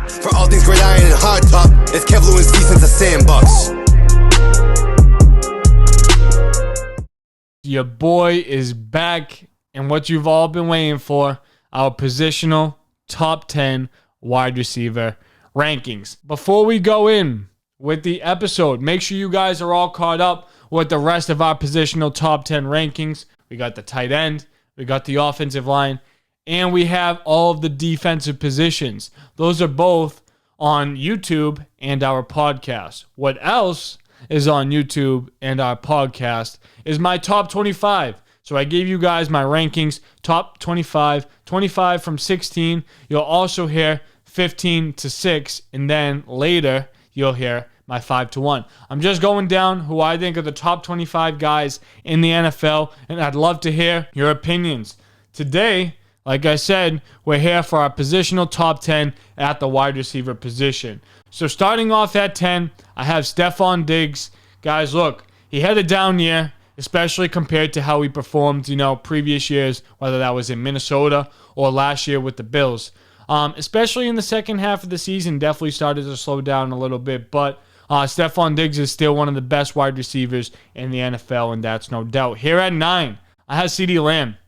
For all things great iron and hard top, it's Kevlu and Steve since the Sandbox. Your boy is back, and what you've all been waiting for, our positional top 10 wide receiver rankings. Before we go in with the episode, make sure you guys are all caught up with the rest of our positional top 10 rankings. We got the tight end, we got the offensive line, and we have all of the defensive positions. Those are both on YouTube and our podcast. What else is on YouTube and our podcast is my top 25. So I gave you guys my rankings, top 25, 25 from 16. You'll also hear 15 to 6, and then later you'll hear my 5 to 1. I'm just going down who I think are the top 25 guys in the NFL, and I'd love to hear your opinions. Today, like I said, we're here for our positional top 10 at the wide receiver position. So starting off at 10, I have Stefan Diggs. Guys, look, he had a down year, especially compared to how he performed, previous years, whether that was in Minnesota or last year with the Bills. Especially in the second half of the season, definitely started to slow down a little bit, but Stefan Diggs is still one of the best wide receivers in the NFL, and that's no doubt. Here at 9, I have CeeDee Lamb.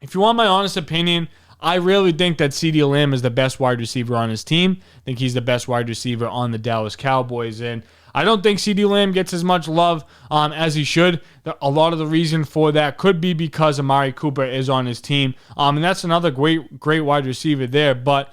If you want my honest opinion, I really think that CeeDee Lamb is the best wide receiver on his team. I think he's the best wide receiver on the Dallas Cowboys, and I don't think CeeDee Lamb gets as much love as he should. A lot of the reason for that could be because Amari Cooper is on his team, and that's another great wide receiver there, but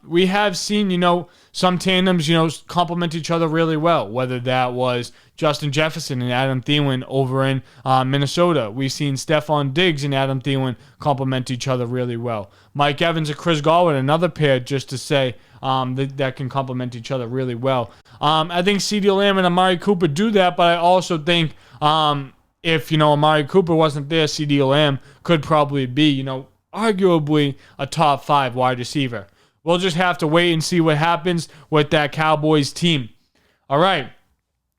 we have seen, some tandems, complement each other really well, whether that was Justin Jefferson and Adam Thielen over in Minnesota. We've seen Stefan Diggs and Adam Thielen complement each other really well. Mike Evans and Chris Godwin, another pair, just to say, that can complement each other really well. I think CeeDee Lamb and Amari Cooper do that, but I also think if, Amari Cooper wasn't there, CeeDee Lamb could probably be, arguably a top 5 wide receiver. We'll just have to wait and see what happens with that Cowboys team. All right,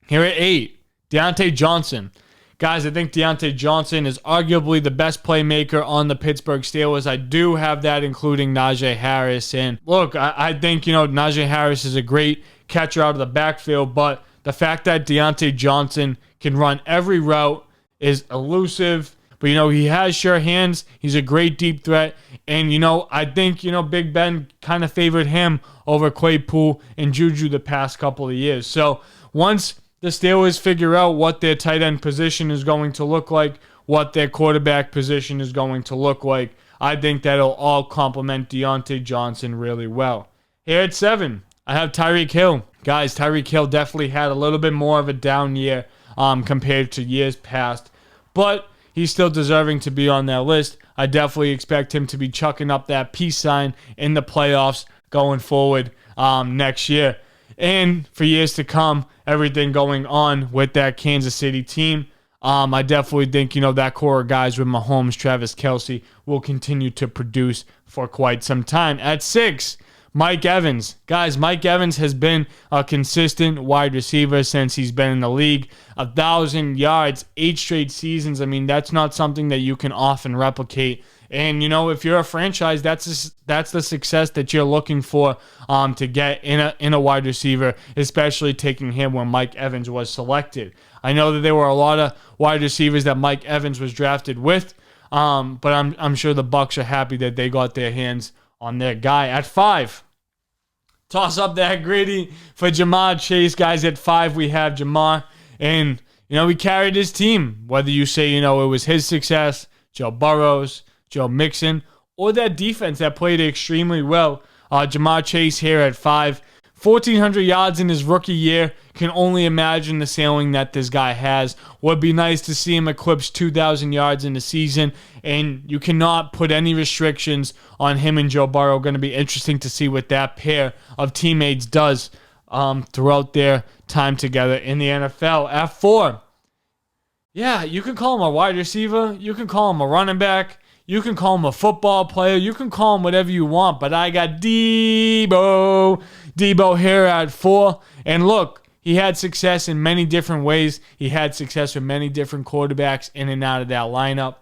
here at 8, Deontay Johnson. Guys, I think Deontay Johnson is arguably the best playmaker on the Pittsburgh Steelers. I do have that including Najee Harris. And look, I think, Najee Harris is a great catcher out of the backfield, but the fact that Deontay Johnson can run every route, is elusive, but, he has sure hands. He's a great deep threat. And, I think, Big Ben kind of favored him over Claypool and Juju the past couple of years. So once the Steelers figure out what their tight end position is going to look like, what their quarterback position is going to look like, I think that'll all complement Deontay Johnson really well. Here at 7, I have Tyrek Hill. Guys, Tyrek Hill definitely had a little bit more of a down year compared to years past, but he's still deserving to be on that list. I definitely expect him to be chucking up that peace sign in the playoffs going forward next year. And for years to come, everything going on with that Kansas City team, I definitely think, that core of guys with Mahomes, Travis Kelce will continue to produce for quite some time. At 6, Mike Evans. Guys, Mike Evans has been a consistent wide receiver since he's been in the league. 1,000 yards, 8 straight seasons. I mean, that's not something that you can often replicate. And, if you're a franchise, that's the success that you're looking for to get in a wide receiver, especially taking him when Mike Evans was selected. I know that there were a lot of wide receivers that Mike Evans was drafted with, but I'm sure the Bucs are happy that they got their hands on their guy. At 5, toss up that gritty for Jamar Chase. Guys, at 5, we have Jamar. And, he carried his team. Whether you say, it was his success, Joe Burrow's, Joe Mixon, or that defense that played extremely well. Jamar Chase here at 5. 1,400 yards in his rookie year. Can only imagine the ceiling that this guy has. Would be nice to see him eclipse 2,000 yards in the season, and you cannot put any restrictions on him and Joe Burrow. Going to be interesting to see what that pair of teammates does throughout their time together in the NFL. At 4, yeah, you can call him a wide receiver. You can call him a running back. You can call him a football player. You can call him whatever you want, but I got Debo here at 4. And look, he had success in many different ways. He had success with many different quarterbacks in and out of that lineup.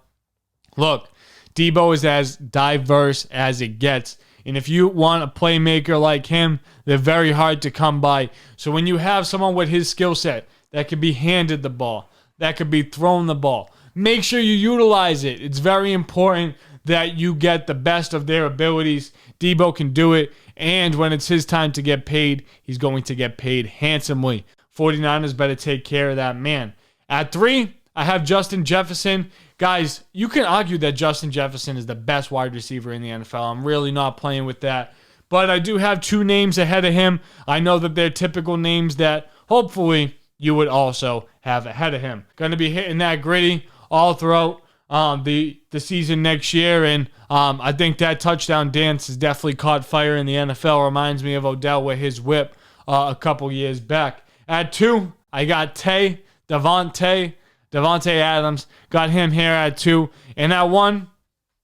Look, Debo is as diverse as it gets. And if you want a playmaker like him, they're very hard to come by. So when you have someone with his skill set that could be handed the ball, that could be thrown the ball, make sure you utilize it. It's very important that you get the best of their abilities. Debo can do it. And when it's his time to get paid, he's going to get paid handsomely. 49ers better take care of that man. At 3, I have Justin Jefferson. Guys, you can argue that Justin Jefferson is the best wide receiver in the NFL. I'm really not playing with that. But I do have 2 names ahead of him. I know that they're typical names that hopefully you would also have ahead of him. Going to be hitting that gritty all throughout the season next year. And I think that touchdown dance has definitely caught fire in the NFL. Reminds me of Odell with his whip a couple years back. At 2, I got Devontae Adams. Got him here at 2. And at 1,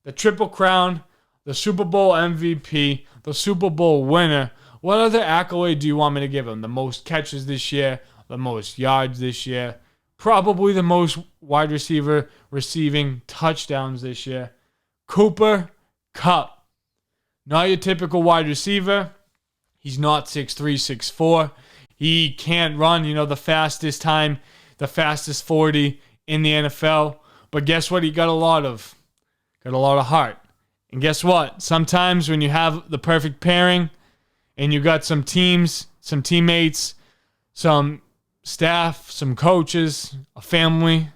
the Triple Crown, the Super Bowl MVP, the Super Bowl winner. What other accolade do you want me to give him? The most catches this year, the most yards this year, probably the most wide receiver receiving touchdowns this year. Cooper Kupp. Not your typical wide receiver. He's not 6'3", 6'4". He can't run, the fastest 40 in the NFL. But guess what? He got a lot of heart. And guess what? Sometimes when you have the perfect pairing and you got some teams, some teammates, some staff, some coaches, a family,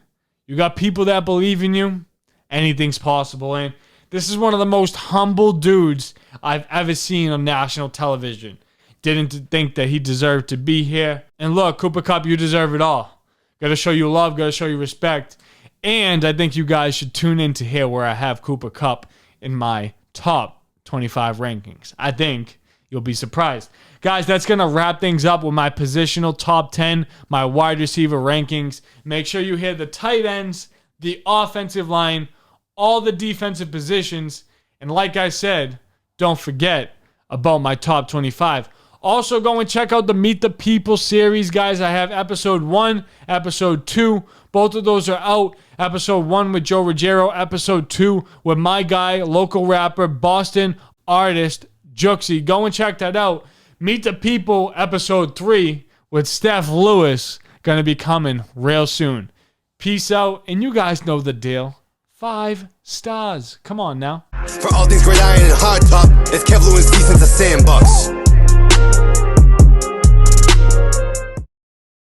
you got people that believe in you, anything's possible. And this is one of the most humble dudes I've ever seen on national television. Didn't think that he deserved to be here. And look, Cooper Kupp, you deserve it all. Got to show you love, got to show you respect. And I think you guys should tune in to hear where I have Cooper Kupp in my top 25 rankings. I think you'll be surprised. Guys, that's going to wrap things up with my positional top 10, my wide receiver rankings. Make sure you hear the tight ends, the offensive line, all the defensive positions. And like I said, don't forget about my top 25. Also, go and check out the Meet the People series, guys. I have episode 1, episode 2. Both of those are out. Episode 1 with Joe Ruggiero. Episode 2 with my guy, local rapper, Boston artist, Juxie. Go and check that out. Meet the People, episode 3 with Steph Lewis. Going to be coming real soon. Peace out, and you guys know the deal. 5 stars. Come on now. For all things great iron and hard top, it's Kev Lewis defense a Sandbox.